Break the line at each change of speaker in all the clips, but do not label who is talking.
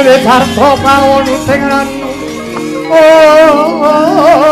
dewe sarta pawon sing ranu oh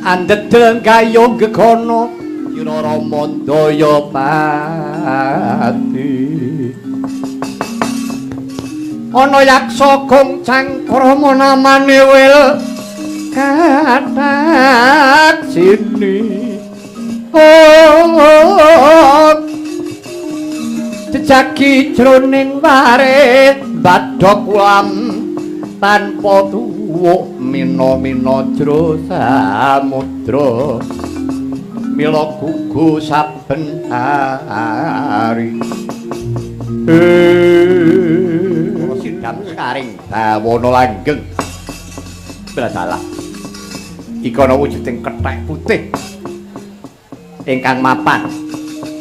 andedel kaya gegono ira rama daya pati ana yaksa goncang krama namane wil kathak sini oh jejaki jroning ware badhok lam tanpa tuwuk mina-mina jro samudra mila gugu saben hari sidam saring bawana langgeng bradalah ikana wujuding kethek putih ingkang mapan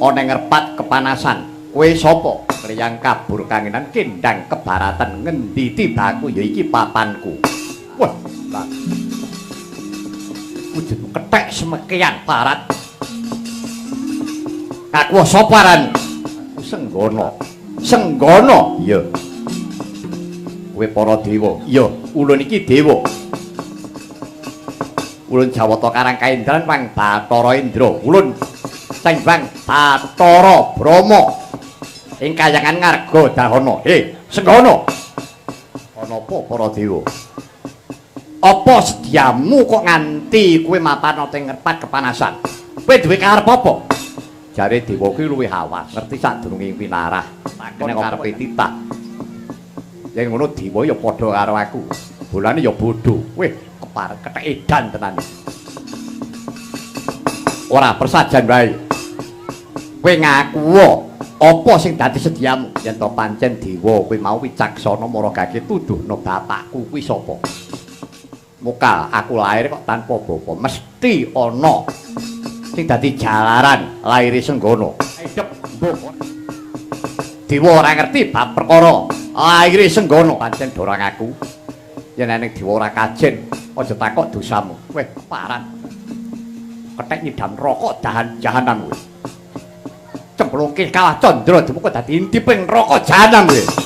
ana ngerpat kepanasan kowe sapa Kriyang kabur kangenan kendang kebaratan ngendi tibaku ya iki papanku wah wujud kethek semekian barat aku sapa ran Senggana iya kowe para dewa iya ulun iki dewa ulun Jawata Karang Kaendran Wang Bathara Indra ulun Sengwang Bathara Brama ing kayangan ngarga dahana Senggana ana apa para dewa apa sediamu kok nganti kowe mapan ing ngerpat kepanasan kowe duwe karep apa jare dewa kuwi luwih awas ngerti sadurunge pinarah takene karepe titah yen ngono dewa ya padha karo aku bolane ya bodho weh keparek kethek edan tenan ora persajan wae kowe ngaku apa sing dadi sediamu yen to pancen dewa kowe mau wicaksana maragake tuduhno bapakku kuwi sapa mukal aku lahir kok tanpa bapa mesti ana sing dadi jalaran laire Senggana edep dewa ora ngerti bab perkara laire Senggana pancen dorang aku yen enek dewa ora kajen aja takok dosamu weh paran kethek nyidam rokok jahanam kowe cemplungke kalah Candra kok dadi intiping neraka jahanam kowe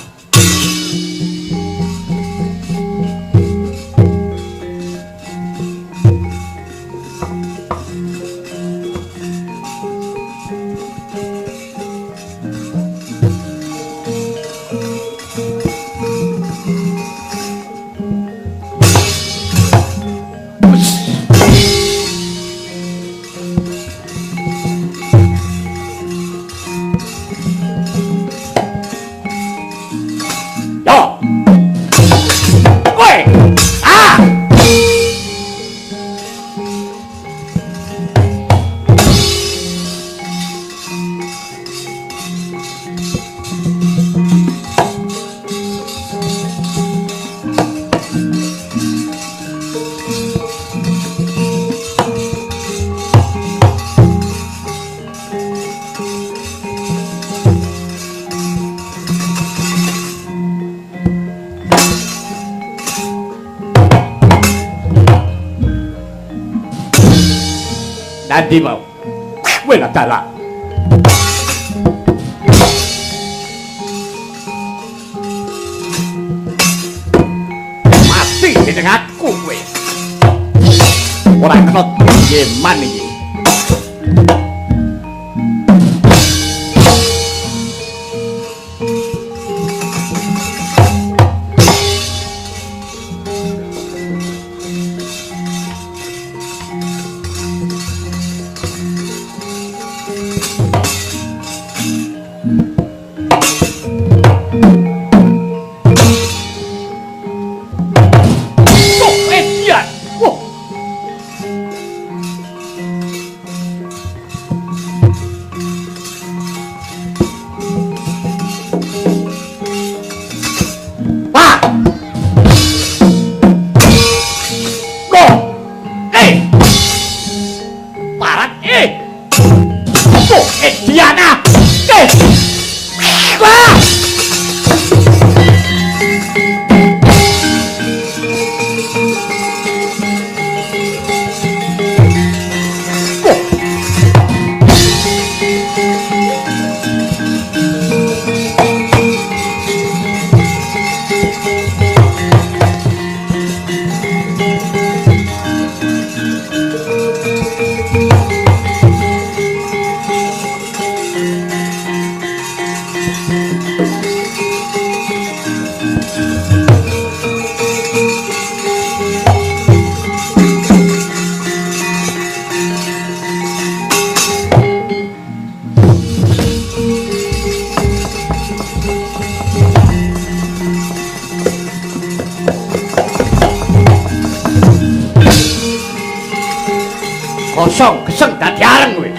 ndi mau? Kowe lah dalah. Mati dening aku kowe. Ora kena piye man iki. Kosong geseng dadi areng kowe.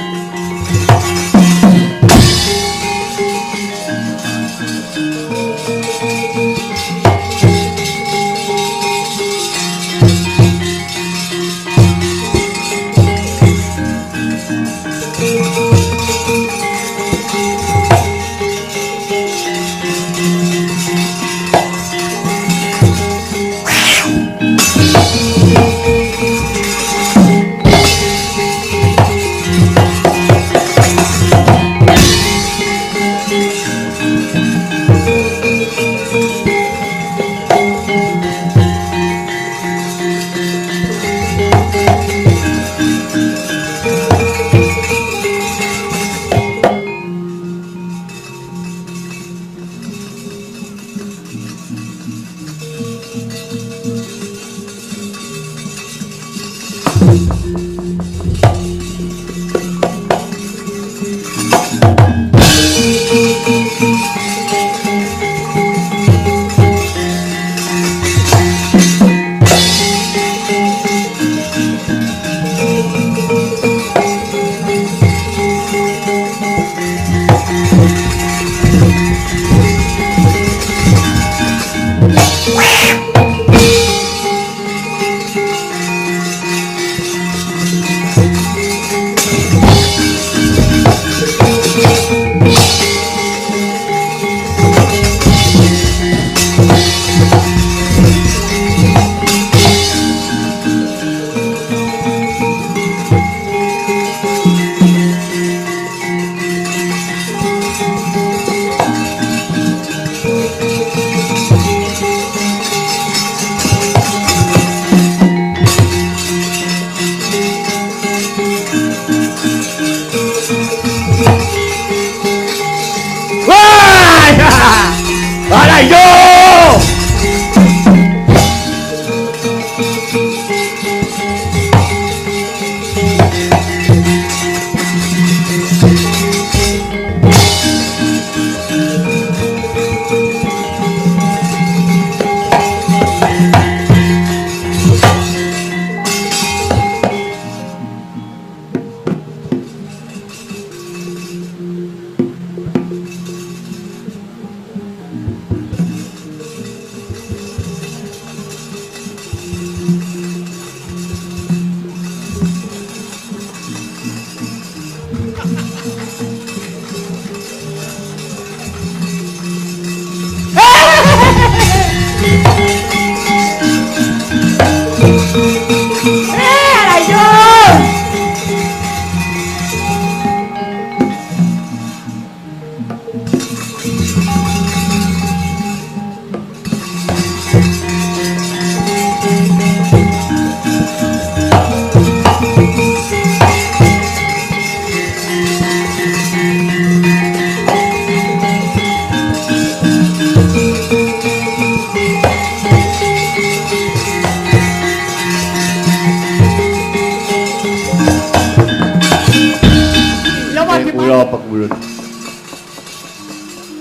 Kula pekulun.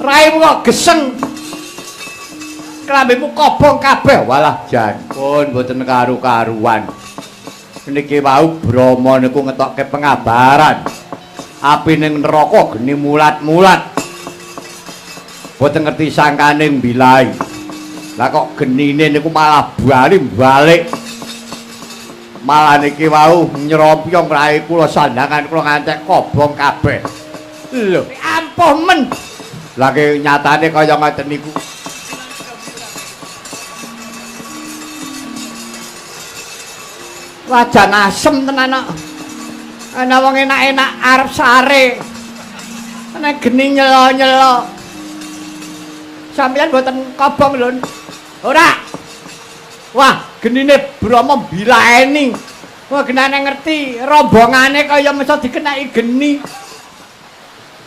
Raimu kok geseng. Klambemu kobong kabeh. Walah jampun mboten karu-karuan. Niki wau Brama niku ngetokke pengabaran. Api ning neraka geni mulat-mulat. Mboten ngerti sangkane mbilai. Lah kok genine niku malah bali-balik. Malah niki wau nyropyong rai kula sandangan kula ngantek kobong kabeh. Lho, ampuh men. Lah ki nyatane kaya ngoten niku. Wajan asem tenan kok. Ana wong enak-enak arep sare. Ana geni nyelo-nyelo. Sampeyan mboten kobong lho. Ora. Wah, genine Brama bilaeni. Wah, genane ngerti rombongane kaya mesti dikenaki geni.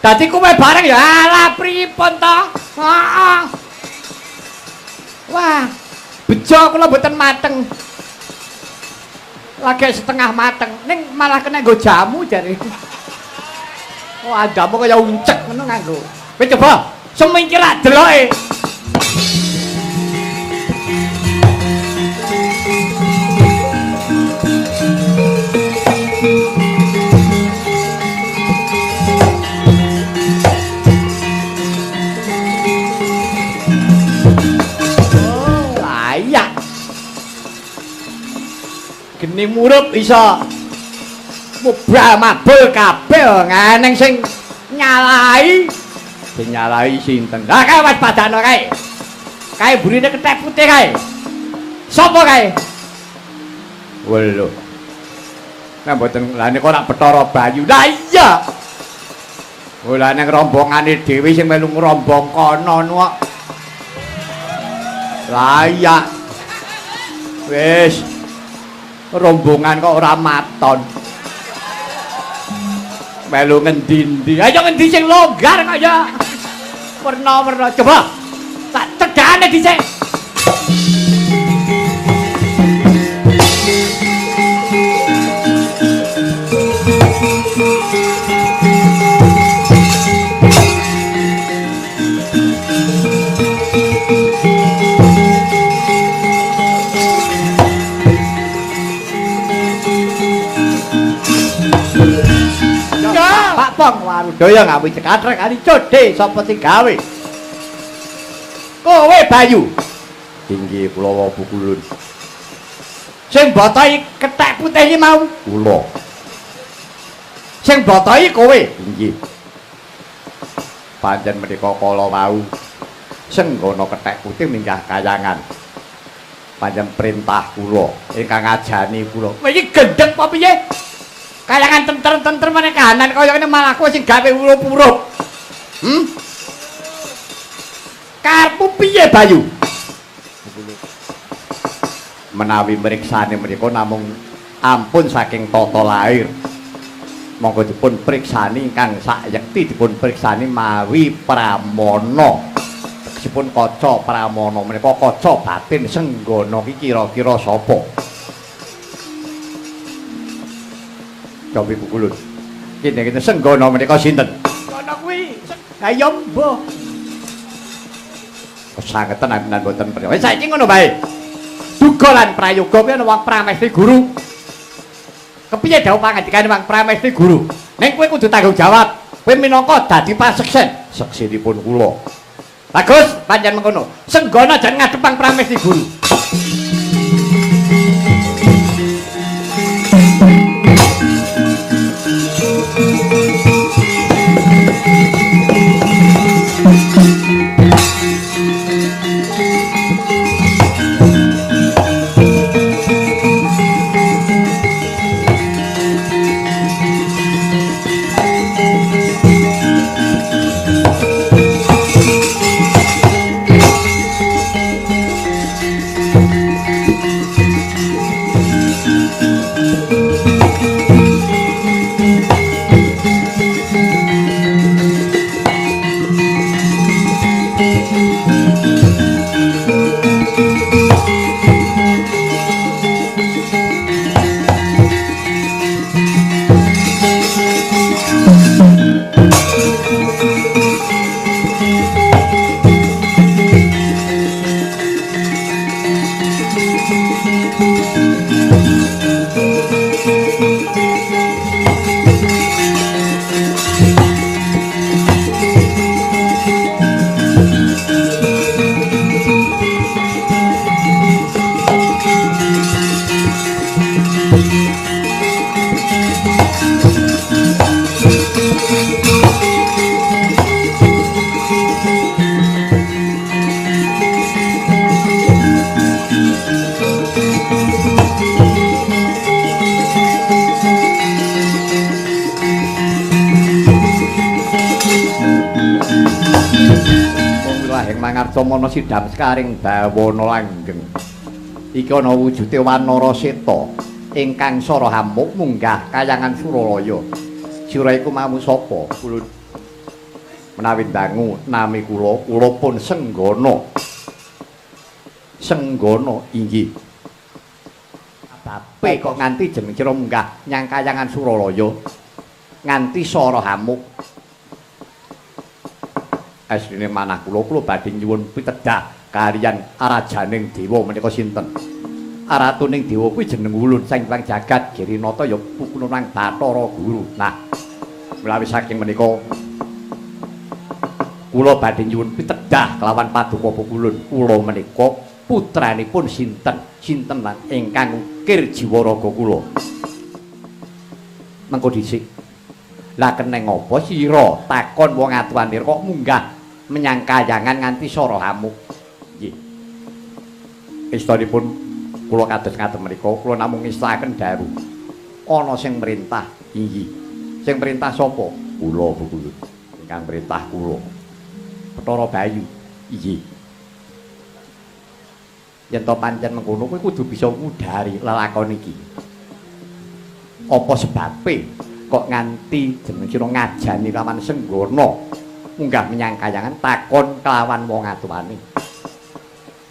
Dadi kowe bareng ya alah pripun to? Heeh. Wah, bejo kula mboten mateng. Lagi setengah mateng, ning malah kena nggo jamu jare. Oh, jamu kaya uncek ngono nganggo. Kowe coba semingkir lak deloke. Geni murup iso mubah mabul kabeh nganeng sing nyalai. Sing nyalai sinten? Lah kae wis padano kae. Kae burine kethek putih kae. Sopo kae? Welo. Nah mboten lha niku ora Bathara Bayu. Lah iya. Oh lah ning rombongane dhewe sing melu ngrombong kono kok. Lah iya. Wis rombongan kok ora maton. Melu ngendi-endi? Ayo ngendi sing longgar kok ya. Werna-werna. Coba tak cedhane dhisik. Pong Warudaya ngawi cekatrek ali codhe sapa sing gawe? Kowe Bayu. Tinggi kula Bukulun. Sing botohi kethek putih iki mau kula. Sing botohi kowe. Inggih. Pancen menika kala wau senggana kethek putih minggah kayangan. Pancen perintah kula ingkang ngajani kula. Kowe iki gendeng apa piye? Kayangan tentrem-tentrem meneh kahanan kaya ngene malah kowe sing gawe urup-urup. Karepmu piye Bayu? Menawi mriksane mriku namung ampun saking tata lair. Monggo dipun priksani ingkang sayekti dipun priksani mawi pramana. Tegesipun kaca pramana menika kaca batin senggana iki kira-kira sapa? Cobi Bukulun. Kene senggana menika sinten? Senggana kuwi. Ha ya mbah. Kesangeten anan boten percaya. Wis saiki ngono bae. Duga lan prayoga kuwi ana wong Pramesti Guru. Kepiye dawuh pangandikane wong Pramesti Guru? Ning kowe kudu tanggung jawab. Kowe minangka dadi paseksen. Seksinipun kula. Bagus, pancen mengkono. Senggana jan ngadhep wong Pramesti Guru. mangarcamana sidam sekaring dawana langgeng. Iki ana wujude Wanara Seta ingkang sara hamuk munggah kayangan Suralaya. Sira iku mamu sapa? Kula menawi dangu nami kula pun Senggana. Senggana inggih. Bape kok nganti jeneng sira munggah nyang kayangan Suralaya nganti sara hamuk. Asline manah kula badhe nyuwun pitedah kaliyan arajaning dewa menika sinten? Aratuning dewa kuwi jeneng Ulun Sang Hyang Jagat Girinata ya pukununang Bathara Guru. Nah, menawi saking menika kula badhe nyuwun pitedah kelawan Paduka Pukulun. Kula menika putranipun sinten? Sinten lan ingkang ukir jiwa raga kula. Mengko dhisik. Lah keneng apa sira takon wong atuwane kok munggah menyang kayangan nganti sara hamuk. Nggih. Istanipun kula kados ngaten menika kula namung ngestaken daru. Ana sing merintah. Inggih. Sing merintah sapa? Kula Pukulun. Ingkang merintah kula. Bathara Bayu. Inggih. Yen to pancen mengkono kowe kudu bisa ngudari lelakon iki. Apa sebabe kok nganti jeneng sira ngajani lawan Senggana munggah menyang kayangan takon kelawan wong atuwane.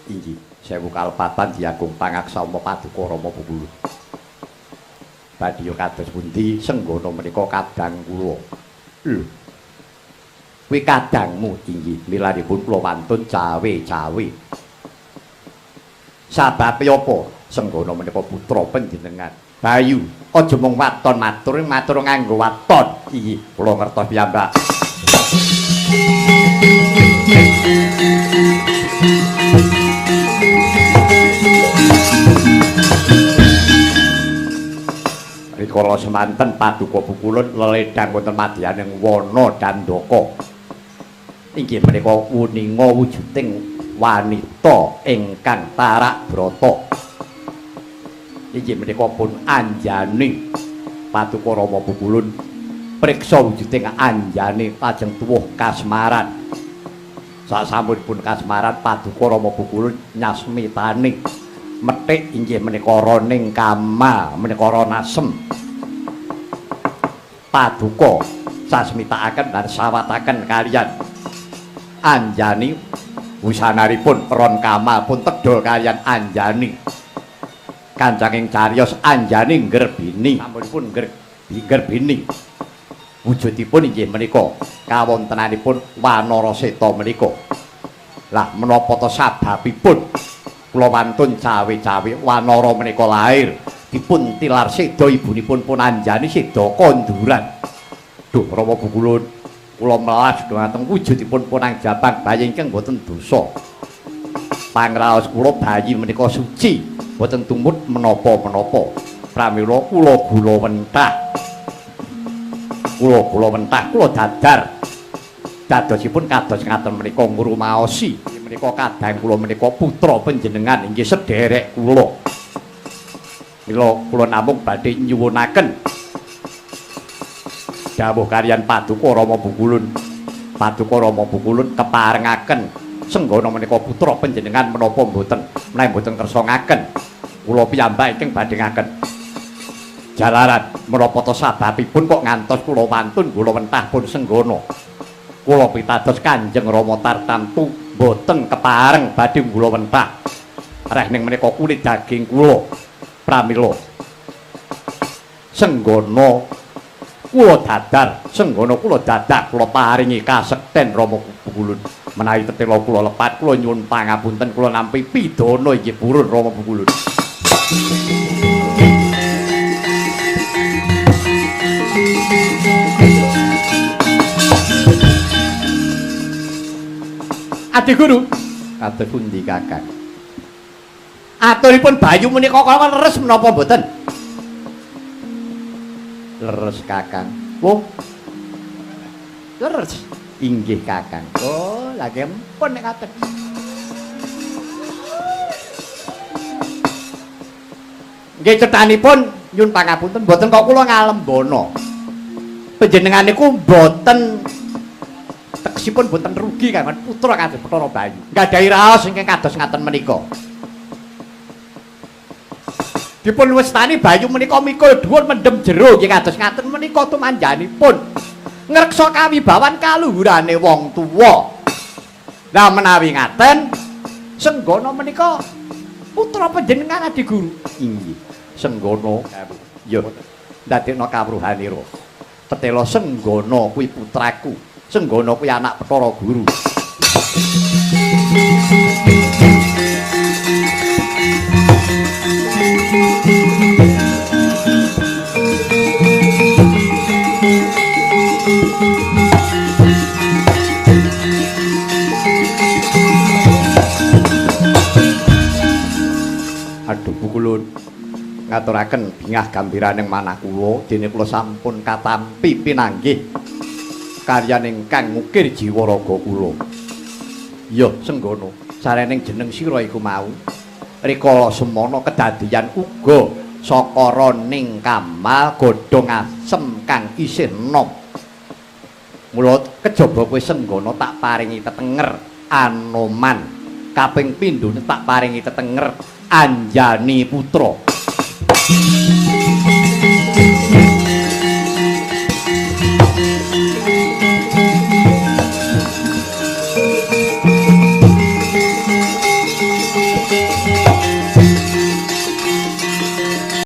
Inggih, sewu kalepatan diagung pangaksama Paduka Rama Pukulun. Badhe kados pundi Senggana menika kadang kula. Lho. Kuwi kadangmu inggih, milanipun kula wantun cawe-cawe. Sababe apa? Senggana menika putra panjenengan. Bayu, aja mung waton matur nganggo waton. Inggih, kula ngertos piyambak. Rikala semanten Paduka Pukulun leledang wonten madyaning wana Dandaka. Inggih menika wuninga wujuding wanita ingkang tarak brata. Inggih menika pun anjane Paduka Rama Pukulun priksa wujuding anjane lajeng tuwuh kasmaran. Sasampunipun kasmaran Paduka Rama Pukulun nyasmitani methik inggih menika Raning Kama menika Ranasem. Paduka sasmitakaken lan sawataken kaliyan anjani wusanaripun Ron Kama pun tedol kaliyan anjani kancanging cariyos anjani Gerbini sampunipun Gerbini wujudipun inggih menika kawontenanipun Wanara Seta menika. Lah menapa ta sababipun kula wantun cawe-cawe Wanara menika lair dipun tilar seda ibunipun pun anjani seda konduran. Duh Rama Pukulun kula melas dhumateng wujudipun punang jabang bayi ingkang boten dosa. Pangraos kula bayi menika suci, boten tumut menapa-menapa. Pramila kula gula wentah. Kula wentah, kula dadar. Dadosipun kados ngaten menika ngrumaosi. Menika kadang kula menika putra panjenengan inggih sederek kula. Mila kula namung badhe nyuwunaken dawuh kaliyan Paduka Rama Pukulun. Paduka Rama Pukulun keparengaken Senggana menika putra panjenengan menapa mboten menawi mboten kersa ngaken kula piyambak ingkang badhe ngaken. Jalaran menapa ta sababipun kok ngantos kula wantun kula wentah pun Senggana. Kula pitados Kanjeng Rama tartamtu mboten kepareng badhe kula wentah. Reh ning menika kulit daging kula. Pramila Senggana kula dadar, Senggana kula dadak kula paringi kasekten Rama Pukulun. Menawi tetela kula lepat kula nyuwun pangapunten kula nampi pidana inggih purun Rama Pukulun. Adi Guru, kados pundi Kakang? Aturipun Bayu menika kala leres menapa mboten? Leres Kakang. Oh. Leres. Inggih Kakang. Oh, lagi empun nek ngaten. Nggih cethanipun nyun pangapunten mboten kok kula ngalembono. Panjenengan niku mboten tegesipun boten rugi kangge putra kados Bathara Bayu. Nggadahi raos ingkang kados ngaten menika. Dipun wastani Bayu menika mikul dhuwur mendem jero nggih kados ngaten menika tumanjanipun ngreksa kawibawan kaluhurane wong tuwa. Lah menawi ngaten Senggana menika putra panjenengan Adi Guru. Inggih. Senggana ya ndadekno kawruhanira. Petela Senggana kuwi putraku. Senggana kuwi anak Bathara Guru. Aduh kulun ngaturaken bingah gambiraning manah kula dene kula sampun katampi pinanggih karyan ingkang ngukir jiwa raga kula. Ya Senggana, sarening jeneng sira iku mau rikala semana kedadian uga saka roning kamal godhong asem kang isih enom. Mula kejaba kowe Senggana tak paringi tetenger Anoman, kaping pindhone tak paringi tetenger Anjani Putra.